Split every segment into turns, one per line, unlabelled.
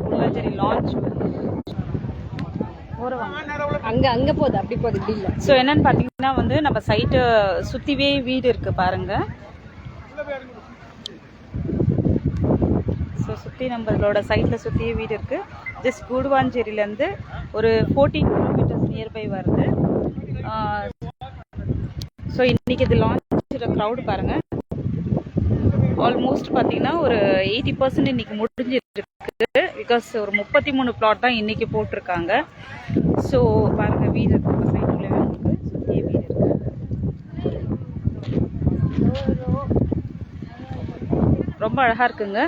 Guduvancheri launch
அங்கே போகுது, அப்படி போகுது, இப்படி இல்லை.
ஸோ என்னன்னு பார்த்தீங்கன்னா வந்து நம்ம சைட்டு சுற்றிவே வீடு இருக்குது பாருங்கள். ஸோ சுற்றி நம்மளோட சைட்டில் சுற்றியே வீடு இருக்குது. ஜஸ்ட் கூடுவாஞ்சேரியிலேருந்து ஒரு 14 கிலோமீட்டர்ஸ் நியர்பை வருது. ஸோ இன்றைக்கி இது லான்ச் க்ரௌடு பாருங்கள். ஆல்மோஸ்ட் பார்த்தீங்கன்னா ஒரு 80% இன்றைக்கி முடிஞ்சிருக்கு. பிகாஸ் ஒரு 33 பிளாட் தான் இன்றைக்கி போட்டிருக்காங்க. ஸோ பாருங்கள் வீடு இருக்குது, சைட்டுள்ளே இருக்குது, சுற்றியே வீடு இருக்குது. ரொம்ப அழகாக இருக்குங்க.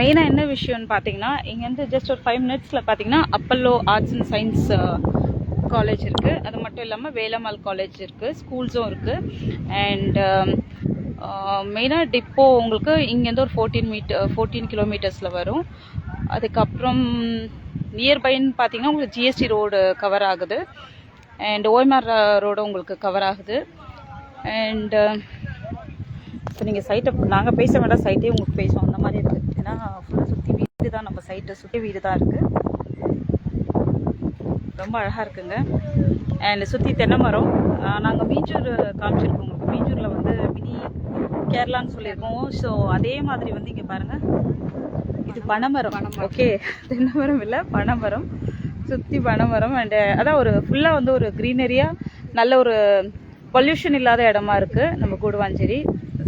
மெயினாக என்ன விஷயம்னு பார்த்தீங்கன்னா இங்கேருந்து ஜஸ்ட் ஒரு 5 மினிட்ஸில் பார்த்தீங்கன்னா Apollo arts and science college இருக்குது. அது மட்டும் இல்லாமல் வேலம்மாள் காலேஜ் இருக்குது, ஸ்கூல்ஸும் இருக்குது. அண்ட் மெயினாக டிப்போ உங்களுக்கு இங்கேருந்து ஒரு 14 கிலோமீட்டர்ஸில் வரும். அதுக்கப்புறம் நியர்பைன்னு பார்த்தீங்கன்னா உங்களுக்கு ஜிஎஸ்டி ரோடு கவர் ஆகுது. அண்ட் ஓஎம்ஆர் ரோடு உங்களுக்கு கவர் ஆகுது. அண்ட் ஸோ நீங்கள் சைட்டை நாங்கள் பேச வேண்டாம், சைட்டே உங்களுக்கு பேசுவோம் அந்த மாதிரி இருக்குது. ஏன்னா ஃபுல்லாக சுற்றி வீடு தான், நம்ம சைட்டை சுற்றி வீடு தான் இருக்குது. ரொம்ப அழகாக இருக்குங்க. அண்ட் சுற்றி தென்னை மரம். நாங்கள் மீஞ்சூர் காமிச்சிருக்கோம் உங்களுக்கு. மீஞ்சூரில் வந்து மினி கேரளான்னு சொல்லியிருக்கோம். ஸோ அதே மாதிரி வந்து இங்கே பாருங்கள், இது பனைமரம். ஓகே, தென்னை மரம் இல்லை, பனைமரம். சுற்றி பனைமரம். அண்டு அதான் ஒரு ஃபுல்லாக வந்து ஒரு க்ரீனரியாக நல்ல ஒரு பொல்யூஷன் இல்லாத இடமா இருக்குது நம்ம கூடுவாஞ்சேரி.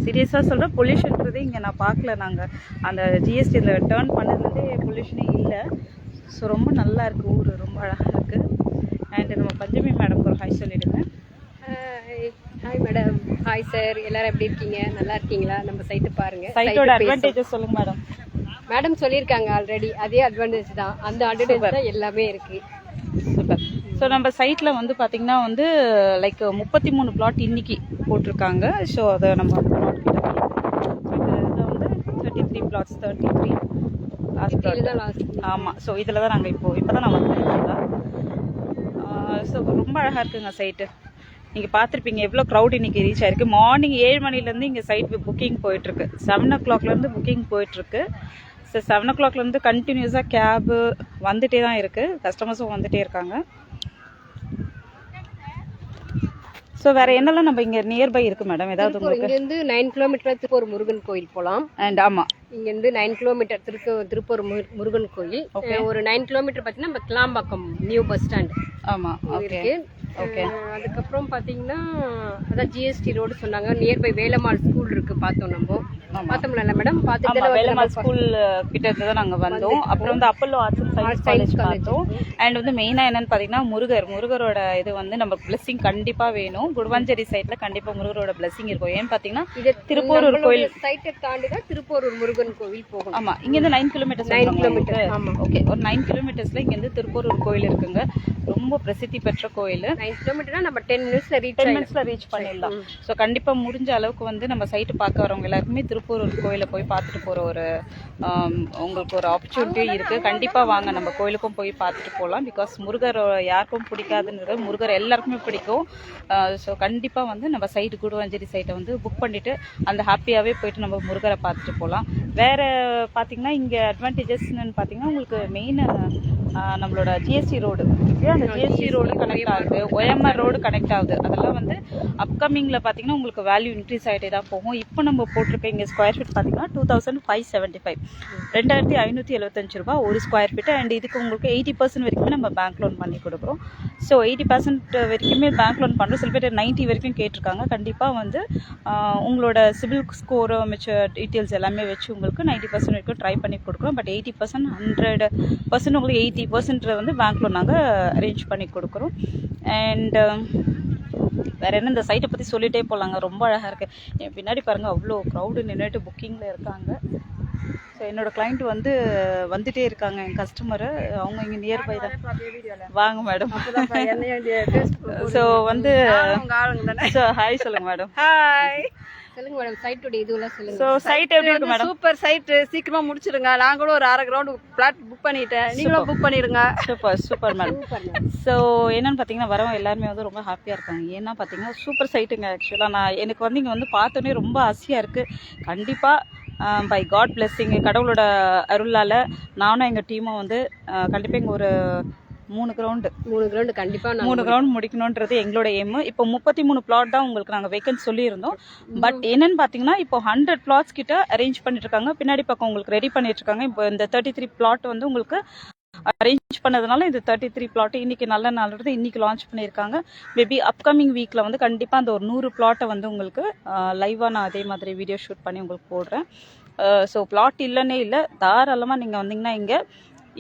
சீரியஸாக சொல்கிறேன், பொல்யூஷன்றதே இங்கே நான் பார்க்கல. நாங்கள் அந்த ஜிஎஸ்டியில் டேர்ன் பண்ணதுலேருந்தே பொல்யூஷனே இல்லை. ஸோ ரொம்ப நல்லா இருக்குது ஊர், ரொம்ப அழகாக இருக்குது. அண்டு நம்ம பஞ்சமி மேடம் ஒரு ஹாய் சொல்லிவிடுங்க.
Hi madam. ஹாய் சார், எல்லோரும் எப்படி இருக்கீங்க? நல்லா இருக்கீங்களா? நம்ம சைட்டு பாருங்கள்.
சைட்டோட அட்வான்டேஜஸ் சொல்லுங்கள் மேடம்.
மேடம் சொல்லியிருக்காங்க ஆல்ரெடி, அதே அட்வான்டேஜ் தான். அந்த அட்வான்டேஜ் தான் எல்லாமே இருக்குது.
சூப்பர். ஸோ நம்ம சைட்டில் வந்து பார்த்திங்கன்னா வந்து லைக் 33 பிளாட் இன்றைக்கி போட்டிருக்காங்க. ஸோ அதை நம்ம பிளாட் கிட்ட இதில் வந்து 33 பிளாட்ஸ், 33 லாஸ்ட். ஆமாம். ஸோ இதில் தான் நாங்கள் இப்போ தான் நான் வந்தேன். ஸோ ரொம்ப அழகாக இருக்குங்க சைட்டு. நீங்கள் பார்த்துருப்பீங்க எவ்வளோ க்ரௌட் இன்றைக்கி ரீச் ஆகிருக்கு. மார்னிங் 7 மணிலேருந்து இங்கே சைட் புக்கிங் போயிட்டுருக்கு. 7 o'clockலேருந்து புக்கிங் போயிட்டுருக்கு. ஸோ 7 o'clockலேருந்து கண்டினியூஸாக கேபு வந்துகிட்டே தான் இருக்குது, கஸ்டமர்ஸும் வந்துகிட்டே இருக்காங்க. ஸோ வேறு என்னெல்லாம் நம்ம இங்கே நியர்பை இருக்குது மேடம்? ஏதாவது உங்களுக்கு
இங்கேருந்து 9 கிலோமீட்டர் திருப்பூர் முருகன் கோயில் போகலாம்.
அண்ட் ஆமாம்,
இங்கேருந்து 9 கிலோமீட்டர் திருப்பூர் முருகன் கோயில். ஒரு 9 கிலோமீட்டர் பார்த்தீங்கன்னா நம்ம கிளாம்பாக்கம் நியூ பஸ் ஸ்டாண்ட்.
ஆமாம், ஓகே ஓகே.
அதுக்கப்புறம் பார்த்தீங்கன்னா அதான் ஜிஎஸ்டி ரோடு சொன்னாங்க. நியர்பை வேலம்மாள் ஸ்கூல் இருக்குது, பார்த்தோம். நம்ம பார்த்தோம்ல மேடம்? பார்த்துட்டு
வேலம்மாள் ஸ்கூல் கிட்ட இருந்து தான் நாங்கள் வந்தோம். அப்புறம் வந்து Apollo arts and science college பார்த்தோம். அண்ட் வந்து மெயினாக என்னென்னு பார்த்தீங்கன்னா முருகரோட இது வந்து நம்ம பிளெஸிங் கண்டிப்பாக வேணும். குடுவாஞ்சேரி சைட்டில் கண்டிப்பாக முருகரோட பிளெஸிங் இருக்கும். ஏன்னு பார்த்தீங்கன்னா இது திருப்பூரூர் கோயில்
சைட்டை தாண்டி தான் திருப்பூரூர் முருகன் கோவில் போகும்.
ஆமாம், இங்கேருந்து 9 கிலோமீட்டர்ஸ்.
9 கிலோமீட்டர். ஆமாம்,
ஓகே. ஒரு 9 கிலோமீட்டர்ஸில் இங்கேருந்து திருப்பூரூர் கோயில் இருக்குங்க. ரொம்ப பிரசித்தி பெற்ற கோயில்.
9 கிலோமீட்டர்னா நம்ம 10 மினிட்ஸில் ரீச்
பண்ணிடலாம். ஸோ கண்டிப்பாக முடிஞ்ச அளவுக்கு வந்து நம்ம சைட்டு பார்க்க வரவங்க எல்லாருக்குமே திருப்பூரூர் கோயிலை போய் பார்த்துட்டு போகிற ஒரு உங்களுக்கு ஒரு ஆப்பர்ச்சுனிட்டி இருக்குது. கண்டிப்பாக வாங்க, நம்ம கோயிலுக்கும் போய் பார்த்துட்டு போகலாம். பிகாஸ் முருகர் யாருக்கும் பிடிக்காதுன்றது, முருகர் எல்லாருக்குமே பிடிக்கும். ஸோ கண்டிப்பாக வந்து நம்ம சைட்டு கூடுவாஞ்சேரி சைட்டை வந்து புக் பண்ணிவிட்டு அந்த ஹாப்பியாகவே போயிட்டு நம்ம முருகரை பார்த்துட்டு போகலாம். வேறு பார்த்திங்கன்னா இங்கே அட்வான்டேஜஸ்ன்னு பார்த்திங்கன்னா உங்களுக்கு மெயின் நம்மளோட ஜிஎஸ்டி ரோடு, அந்த ஜிஎஸ்டி ரோடு கனெக்ட் ஆகுது, OMR ரோடு கனெக்ட் ஆகுது. அதெல்லாம் வந்து அப்கமிங்கில் பார்த்தீங்கன்னா உங்களுக்கு வேல்யூ இன்க்ரீஸ் ஆகிட்டே தான் போகும். இப்போ நம்ம போட்டிருக்க இங்கே ஸ்கொயர் ஃபீட் பார்த்தீங்கன்னா 2575, 2575 ரூபா ஒரு ஸ்கொயர் ஃபீட்டு. அண்ட் இதுக்கு உங்களுக்கு 80% வரைக்குமே நம்ம பேங்க் லோன் பண்ணி கொடுக்குறோம். ஸோ 80% வரைக்குமே பேங்க் லோன் பண்ணுறோம். சில பேர் 90 வரைக்கும் கேட்டிருக்காங்க. கண்டிப்பாக வந்து உங்களோட சிவில் ஸ்கோரு மிச்ச டீட்டெயில்ஸ் எல்லாமே வச்சு உங்களுக்கு 90% வரைக்கும் ட்ரை பண்ணி கொடுக்குறோம். பட் 80%, 100% உங்களுக்கு 80% வந்து பேங்க் லோன் நாங்கள் அரேஞ்ச் பண்ணி கொடுக்குறோம். அண்ட் வேறு என்ன, இந்த சைட்டை பற்றி சொல்லிகிட்டே போகலாங்க. ரொம்ப அழகாக இருக்குது. என் பின்னாடி பாருங்கள், அவ்வளோ க்ரௌடு நின்றுட்டு புக்கிங்கில் இருக்காங்க. ஸோ என்னோடய கிளைண்ட் வந்து வந்துகிட்டே இருக்காங்க, என் கஸ்டமரு. அவங்க இங்கே நியர்பை தான். வாங்க மேடம். ஸோ வந்து ஸோ ஹாய் சொல்லுங்கள் மேடம்.
ஹாய் சொல்லுங்க மேடம். சைட்டோட இதுவெல்லாம் சொல்லுங்க.
ஸோ சைட் எப்படி இருக்கு மேடம்?
சூப்பர் சைட்டு, சீக்கிரமா முடிச்சிருங்க. நான் கூட ஒரு 1/2 கிரவுண்ட் பிளாட் புக் பண்ணிட்டேன், நீங்களும் புக் பண்ணிடுங்க.
Super madam. ஸோ என்னன்னு பார்த்தீங்கன்னா வரவங்க எல்லாருமே வந்து ரொம்ப ஹாப்பியாக இருக்காங்க. ஏன்னா பார்த்தீங்கன்னா சூப்பர் சைட்டுங்க. ஆக்சுவலாக எனக்கு வந்து இங்கே வந்து பார்த்தோன்னே ரொம்ப ஆசையாக இருக்குது. கண்டிப்பாக பை காட் பிளெஸ்ஸிங், கடவுளோட அருளால் நானும் எங்கள் டீமும் வந்து கண்டிப்பாக இங்கே ஒரு 3 கிரவுண்டு
கண்டிப்பா
3 கிரவுண்ட் முடிக்கணுன்றது எங்களோட எய்ம். இப்போ 33 பிளாட் தான் உங்களுக்கு நாங்கள் வேக்கன்ட் சொல்லியிருந்தோம். பட் என்னன்னு பார்த்தீங்கன்னா இப்போ 100 பிளாட்ஸ் கிட்ட அரேஞ்ச் பண்ணிட்டு இருக்காங்க. பின்னாடி பக்கம் உங்களுக்கு ரெடி பண்ணிட்டு இருக்காங்க. இப்போ இந்த 33 பிளாட் வந்து உங்களுக்கு அரேஞ்ச் பண்ணதுனால இந்த 33 பிளாட் இன்னைக்கு நல்ல நாள் இன்னைக்கு லான்ச் பண்ணியிருக்காங்க. மேபி அப்கமிங் வீக்கில் வந்து கண்டிப்பாக அந்த ஒரு 100 பிளாட்டை வந்து உங்களுக்கு லைவாக நான் அதே மாதிரி வீடியோ ஷூட் பண்ணி உங்களுக்கு போடுறேன். ஸோ பிளாட் இல்லைன்னே இல்லை, தாராளமாக நீங்கள் வந்தீங்கன்னா இங்கே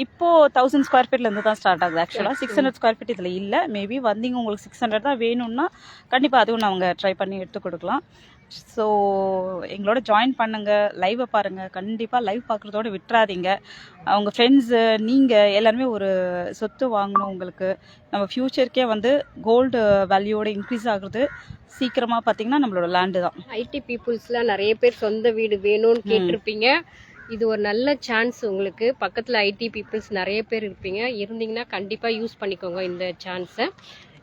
இப்போது 1000 ஸ்கொயர் ஃபீட்லேருந்து தான் ஸ்டார்ட் ஆகுது. ஆக்சுவலாக 600 ஸ்கொயர் ஃபீட் இதில் இல்லை. மேபி வந்தீங்க உங்களுக்கு 600 தான் வேணும்னா கண்டிப்பாக அதுவும் அவங்க ட்ரை பண்ணி எடுத்து கொடுக்கலாம். ஸோ எங்களோட ஜாயின் பண்ணுங்கள், லைவை பாருங்கள். கண்டிப்பாக லைவ் பார்க்குறதோட விட்டுறாதீங்க. அவங்க ஃப்ரெண்ட்ஸு நீங்கள் எல்லாருமே ஒரு சொத்து வாங்கணும். உங்களுக்கு நம்ம ஃப்யூச்சருக்கே வந்து கோல்டு வேல்யூவோட இன்க்ரீஸ் ஆகுறது சீக்கிரமாக பார்த்தீங்கன்னா நம்மளோட லேண்டு தான்.
ஐடி பீப்புள்ஸ்லாம் நிறைய பேர் சொந்த வீடு வேணும்னு கேட்டிருப்பீங்க. இது ஒரு நல்ல சான்ஸ் உங்களுக்கு. பக்கத்தில் ஐடி பீப்புள்ஸ் நிறைய பேர் இருந்தீங்கன்னா கண்டிப்பாக யூஸ் பண்ணிக்கோங்க இந்த சான்ஸை.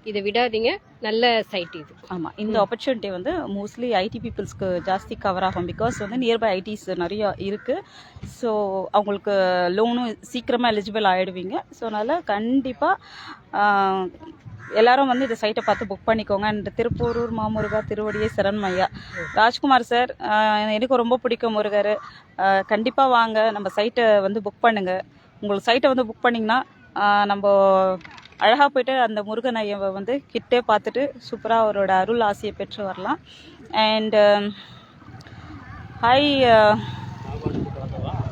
இதை விடாதீங்க, நல்ல சைட் இது.
ஆமாம், இந்த ஆப்பர்ச்சுனிட்டி வந்து மோஸ்ட்லி ஐடி பீப்புள்ஸ்க்கு ஜாஸ்தி கவர் ஆகும். பிகாஸ் வந்து நியர்பை ஐடிஸ் நிறையா இருக்குது. ஸோ அவங்களுக்கு லோனும் சீக்கிரமாக எலிஜிபிள் ஆகிடுவீங்க. ஸோ அதனால் கண்டிப்பாக எல்லாரும் வந்து இந்த சைட்டை பார்த்து புக் பண்ணிக்கோங்க. அண்ட் திருப்பூரூர் மாமுருகா திருவடியை சரண்மையா ராஜ்குமார் சார், எனக்கு ரொம்ப பிடிக்கும் முருகர். கண்டிப்பாக வாங்க, நம்ம சைட்டை வந்து புக் பண்ணுங்கள். உங்களுக்கு சைட்டை வந்து புக் பண்ணிங்கன்னா நம்ம அழகாக போய்ட்டு அந்த முருகன் ஐயாவை வந்து கிட்டே பார்த்துட்டு சூப்பராக அவரோட அருள் ஆசையை பெற்று வரலாம். And hi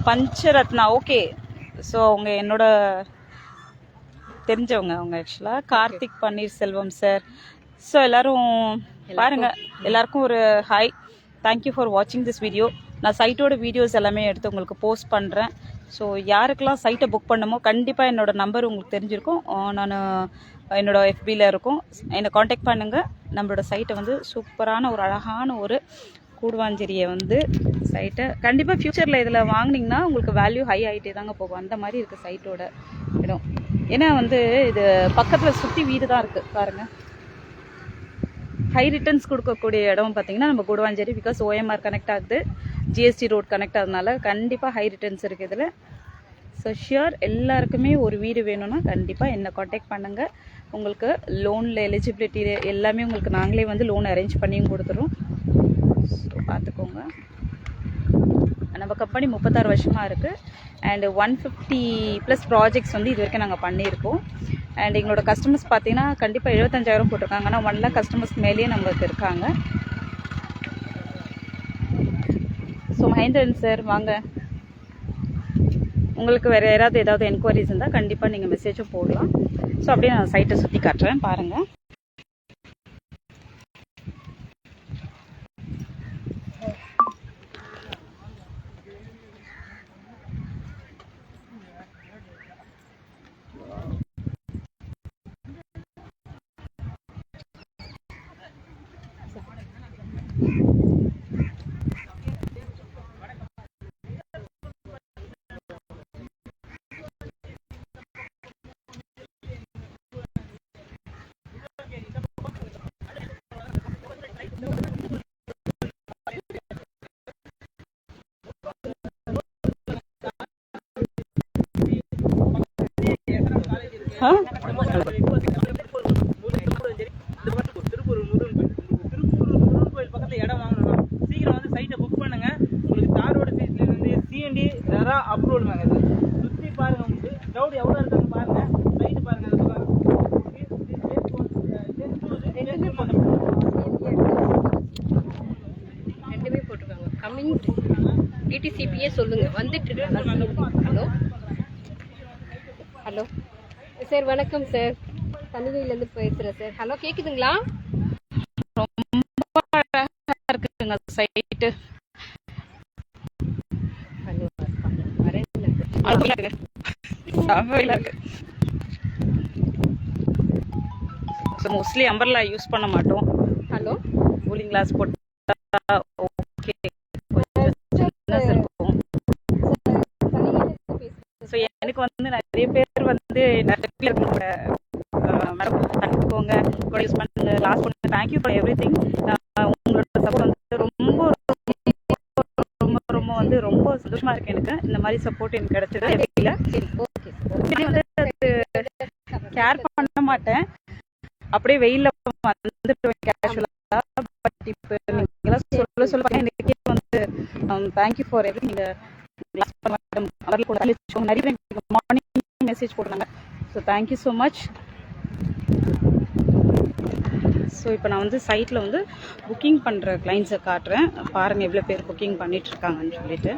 Pancharatna, okay. So அவங்க என்னோட தெரிஞ்சவங்க, அவங்க ஆக்சுவலாக கார்த்திக் பன்னீர்செல்வம் சார். ஸோ எல்லோரும் பாருங்கள், எல்லாருக்கும் ஒரு ஹாய். தேங்க்யூ ஃபார் வாட்சிங் திஸ் வீடியோ. நான் சைட்டோட வீடியோஸ் எல்லாமே எடுத்து உங்களுக்கு போஸ்ட் பண்ணுறேன். ஸோ யாருக்கெல்லாம் சைட்டை புக் பண்ணுமோ கண்டிப்பாக என்னோடய நம்பர் உங்களுக்கு தெரிஞ்சிருக்கும். நான் என்னோடய எஃபியில் இருக்கும், என்னை காண்டாக்ட் பண்ணுங்கள். நம்மளோட சைட்டை வந்து சூப்பரான ஒரு அழகான ஒரு கூடுவாஞ்சேரியை வந்து சைட்டை கண்டிப்பாக ஃப்யூச்சரில் இதில் வாங்கினீங்கன்னா உங்களுக்கு வேல்யூ ஹை ஆகிட்டே தாங்க போகும். அந்த மாதிரி இருக்குது சைட்டோட இடம். ஏன்னா வந்து இது பக்கத்தில் சுற்றி வீடு தான் இருக்குது பாருங்கள். ஹை ரிட்டர்ன்ஸ் கொடுக்கக்கூடிய இடம் பார்த்தீங்கன்னா நம்ம கூடுவாஞ்சேரி. பிகாஸ் ஓஎம்ஆர் கனெக்ட் ஆகுது, ஜிஎஸ்டி ரோட் கனெக்ட் ஆகுதுனால கண்டிப்பாக ஹை ரிட்டர்ன்ஸ் இருக்குது இதில். ஸோ ஷியோர் எல்லாருக்குமே ஒரு வீடு வேணும்னா கண்டிப்பாக என்னை காண்டாக்ட் பண்ணுங்கள். உங்களுக்கு லோனில் எலிஜிபிலிட்டி எல்லாமே உங்களுக்கு நாங்களே வந்து லோன் அரேஞ்ச் பண்ணியும் கொடுத்துரும். ஸோ பார்த்துக்கோங்க. நம்ம கம்பெனி 36 வருஷமாக இருக்குது. அண்டு 150+ ப்ராஜெக்ட்ஸ் வந்து இது வரைக்கும் நாங்கள் பண்ணியிருக்கோம். அண்ட் எங்களோட கஸ்டமர்ஸ் பார்த்தீங்கன்னா கண்டிப்பாக 75,000 போட்டிருக்காங்க. ஆனால் 1 lakh கஸ்டமர்ஸ் மேலேயே நம்மளுக்கு இருக்காங்க. ஸோ மகேந்திரன் சார் வாங்க, உங்களுக்கு வேறு ஏதாவது என்கொயரிஸ் இருந்தால் கண்டிப்பாக நீங்கள் மெசேஜும் போடலாம். ஸோ அப்படியே நான் சைட்டை சுற்றி காட்டுறேன் பாருங்கள்.
திருப்பூர் முருகன் கோயில் பக்கத்தில் இடம் வாங்கணும். சீக்கிரம் வந்து சைட்டை புக் பண்ணுங்க. உங்களுக்கு தாரோட ஃபீஸ்லேருந்து சிஎன்டி ரா அப்ரூவல் வாங்க. சுற்றி பாருங்க, உங்களுக்கு க்ரௌட் எவ்வளோ இருக்காங்க பாருங்க. சைட்டு பாருங்க.
ரெண்டுமே போட்டிருக்காங்க. கம்மிங் டிடிசிபியே சொல்லுங்க, வந்துட்டு இருக்காங்க. ஹலோ ஹலோ சார், வணக்கம் சார். தனிகையிலேருந்து பேசுகிறேன் சார். ஹலோ கேட்குதுங்களா?
ரொம்ப அழகாக இருக்குங்க site.
Hello
mostly umbrella use பண்ண மாட்டோம்.
ஹலோ,
கூலிங் கிளாஸ் போட்டா ஓகே இருக்கும். ஸோ எனக்கு வந்து நிறைய பேர் வந்து மேடம் கற்றுக்கோங்க, யூஸ் பண்ணுங்க, கிளாஸ் பண்ணுங்க. Thank you for every thing. உங்களோட சப்போர்ட் வந்து ரொம்ப ரொம்ப ரொம்ப வந்து எனக்கு இந்த மாதிரி சப்போர்ட் எனக்கு கிடைச்சது. இல்லை
சரி, ஓகே.
வந்து கேர் பண்ண மாட்டேன், அப்படியே வெயில்ல வந்துட்டு கேஷுவலா. பட் இப்போ நீங்களாம் சொல்ல எனக்கு வந்து தேங்க்யூ ஃபார் எவ்ரி. நீங்கள் அவர்கள் கூட நிறைய பேர் மார்னிங் மெசேஜ் போடுறாங்க. So thank you so much. So இப்போ நான் வந்து சைட்டில் வந்து புக்கிங் பண்ணுற கிளைண்ட்ஸை காட்டுறேன். பாருங்கள் எவ்வளோ பேர் புக்கிங் பண்ணிகிட்ருக்காங்கன்னு சொல்லிட்டு.